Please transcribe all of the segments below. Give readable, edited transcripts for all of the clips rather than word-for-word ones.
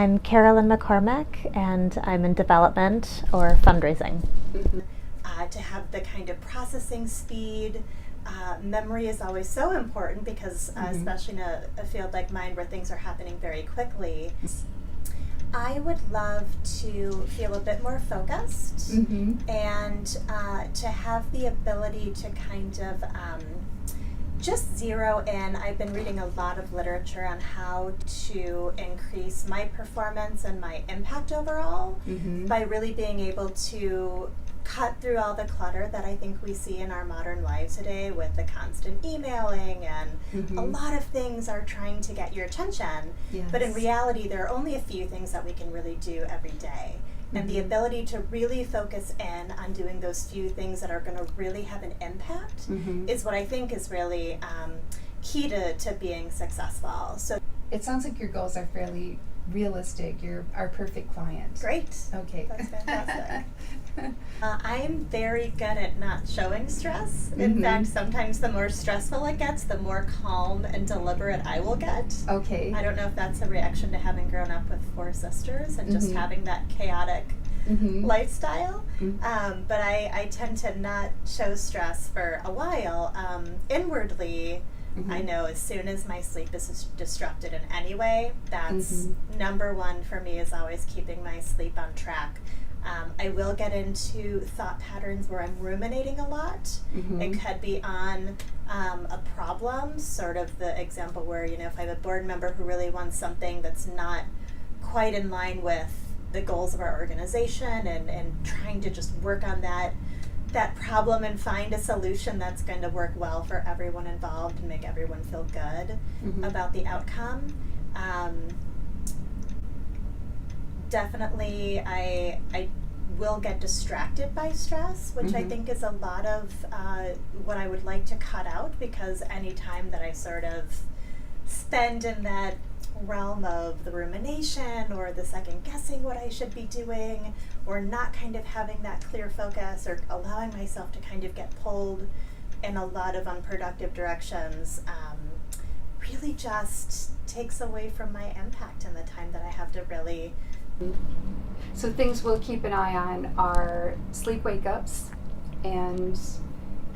I'm Carolyn McCormick, and I'm in development or fundraising. To have the kind of processing speed, memory is always so important because especially in a field like mine where things are happening very quickly. I would love to feel a bit more focused and to have the ability to kind of just zero in. I've been reading a lot of literature on how to increase my performance and my impact overall by really being able to cut through all the clutter that I think we see in our modern lives today with the constant emailing and a lot of things are trying to get your attention. But in reality, there are only a few things that we can really do every day. And the ability to really focus in on doing those few things that are going to really have an impact is what I think is really key to being successful. So it sounds like your goals are fairly realistic. You're our perfect client. Great. Okay. That's fantastic. I'm very good at not showing stress. In fact, sometimes the more stressful it gets, the more calm and deliberate I will get. Okay. I don't know if that's a reaction to having grown up with 4 sisters and just having that chaotic lifestyle. But I tend to not show stress for a while. Inwardly, I know as soon as my sleep is disrupted in any way, that's number one for me, is always keeping my sleep on track. I will get into thought patterns where I'm ruminating a lot. It could be on a problem, sort of the example where, if I have a board member who really wants something that's not quite in line with the goals of our organization and trying to just work on that problem and find a solution that's going to work well for everyone involved and make everyone feel good about the outcome. Definitely, I will get distracted by stress, which I think is a lot of what I would like to cut out, because any time that I sort of spend in that realm of the rumination or the second guessing what I should be doing, or not kind of having that clear focus, or allowing myself to kind of get pulled in a lot of unproductive directions, really just takes away from my impact and the time that I have to really. So things we'll keep an eye on are sleep wake-ups and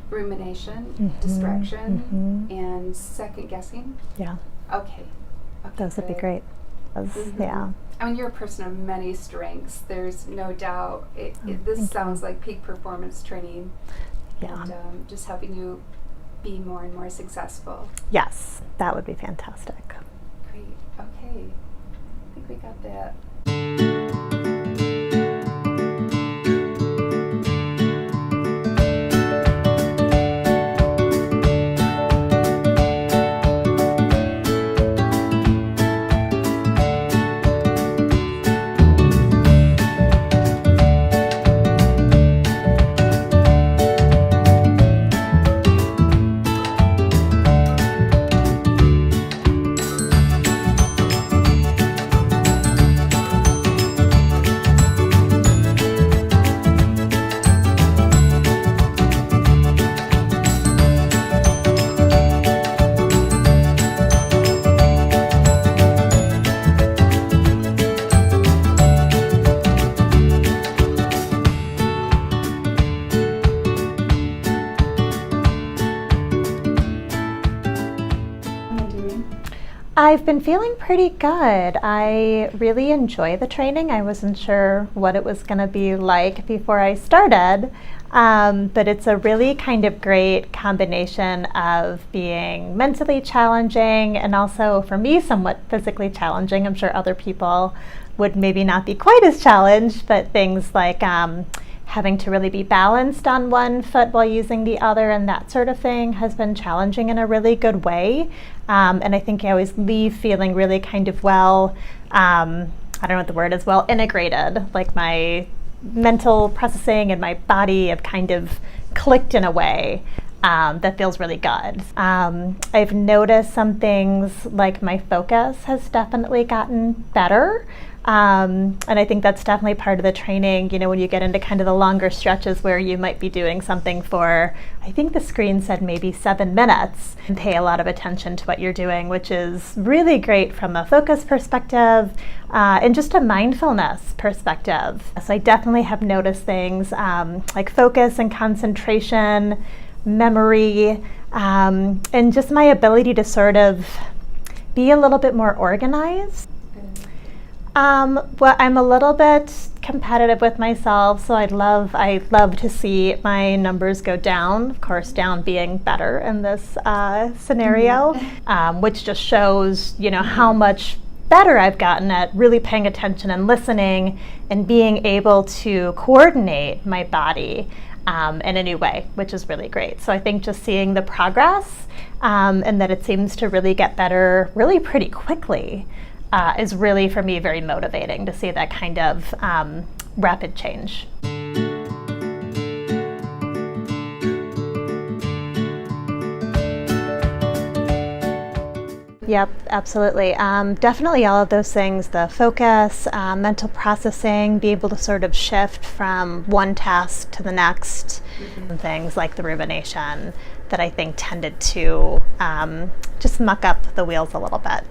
rumination, distraction, and second guessing. Yeah. Okay. Those would be great. Yeah. I mean, you're a person of many strengths. There's no doubt. This sounds like peak performance training. Yeah. And just helping you be more and more successful. Yes, that would be fantastic. Great. Okay. I think we got that. I've been feeling pretty good. I really enjoy the training. I wasn't sure what it was going to be like before I started, but it's a really kind of great combination of being mentally challenging and also, for me, somewhat physically challenging. I'm sure other people would maybe not be quite as challenged, but things like having to really be balanced on one foot while using the other and that sort of thing has been challenging in a really good way. And I think I always leave feeling really kind of well, I don't know what the word is, well integrated, like my mental processing and my body have kind of clicked in a way that feels really good. I've noticed some things like my focus has definitely gotten better. And I think that's definitely part of the training, when you get into kind of the longer stretches where you might be doing something for, I think the screen said maybe 7 minutes, and pay a lot of attention to what you're doing, which is really great from a focus perspective and just a mindfulness perspective. So I definitely have noticed things like focus and concentration, memory, and just my ability to sort of be a little bit more organized. Well, I'm a little bit competitive with myself, so I love to see my numbers go down. Of course, down being better in this scenario, which just shows, how much better I've gotten at really paying attention and listening and being able to coordinate my body in a new way, which is really great. So I think just seeing the progress and that it seems to really get better really pretty quickly is really, for me, very motivating to see that kind of rapid change. Yep, absolutely. Definitely all of those things, the focus, mental processing, be able to sort of shift from one task to the next, and things like the rumination that I think tended to just muck up the wheels a little bit.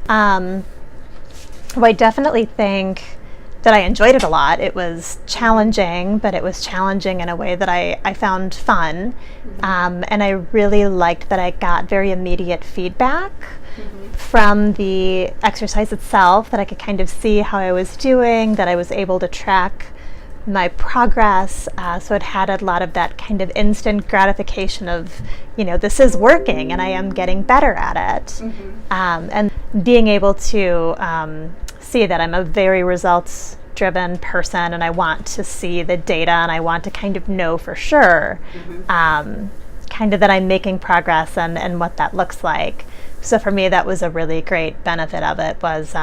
Well, I definitely think that I enjoyed it a lot. It was challenging, but it was challenging in a way that I found fun. And I really liked that I got very immediate feedback from the exercise itself, that I could kind of see how I was doing, that I was able to track my progress. So it had a lot of that kind of instant gratification of, this is working and I am getting better at it. And being able to see that I'm a very results-driven person and I want to see the data and I want to kind of know for sure kind of that I'm making progress and what that looks like. So for me, that was a really great benefit of it, was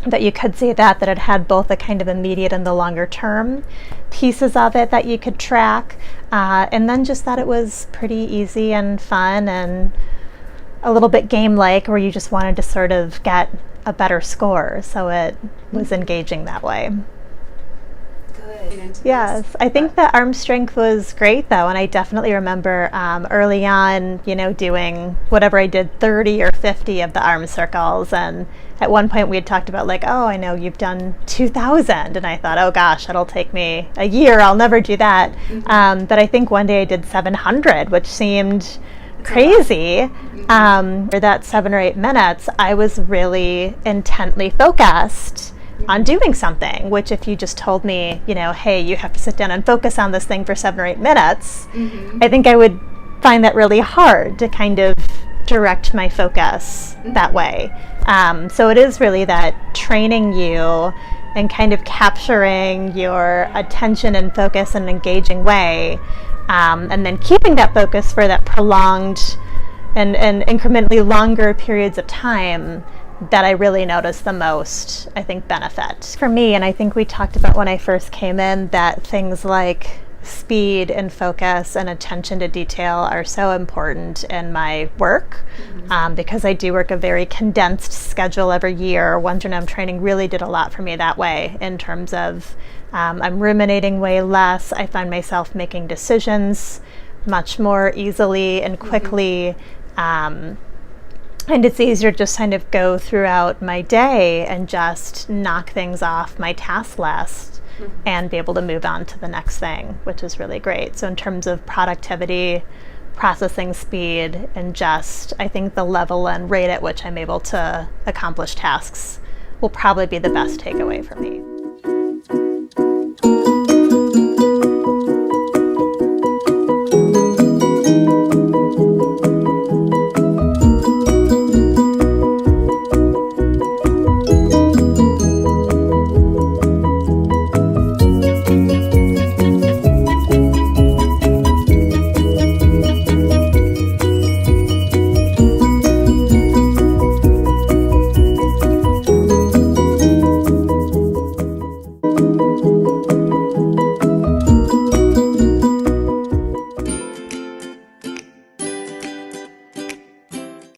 that you could see that it had both the kind of immediate and the longer term pieces of it that you could track, and then just that it was pretty easy and fun and a little bit game-like, where you just wanted to sort of get a better score, so it was engaging that way. Good. Yes, I think the arm strength was great though, and I definitely remember early on, doing whatever I did, 30 or 50 of the arm circles, and at one point we had talked about like, oh, I know you've done 2,000, and I thought, oh gosh, it'll take me a year, I'll never do that. But I think one day I did 700, which seemed crazy. For that 7 or 8 minutes, I was really intently focused on doing something, which if you just told me, hey, you have to sit down and focus on this thing for 7 or 8 minutes, I think I would find that really hard to kind of direct my focus that way. So it is really that training you and kind of capturing your attention and focus in an engaging way, and then keeping that focus for that prolonged and incrementally longer periods of time, that I really noticed the most, I think, benefit for me. And I think we talked about when I first came in that things like speed and focus and attention to detail are so important in my work, because I do work a very condensed schedule every year. Metronome training really did a lot for me that way, in terms of I'm ruminating way less. I find myself making decisions much more easily and quickly. And it's easier to just kind of go throughout my day and just knock things off my task list and be able to move on to the next thing, which is really great. So in terms of productivity, processing speed, and just, I think the level and rate at which I'm able to accomplish tasks will probably be the best takeaway for me.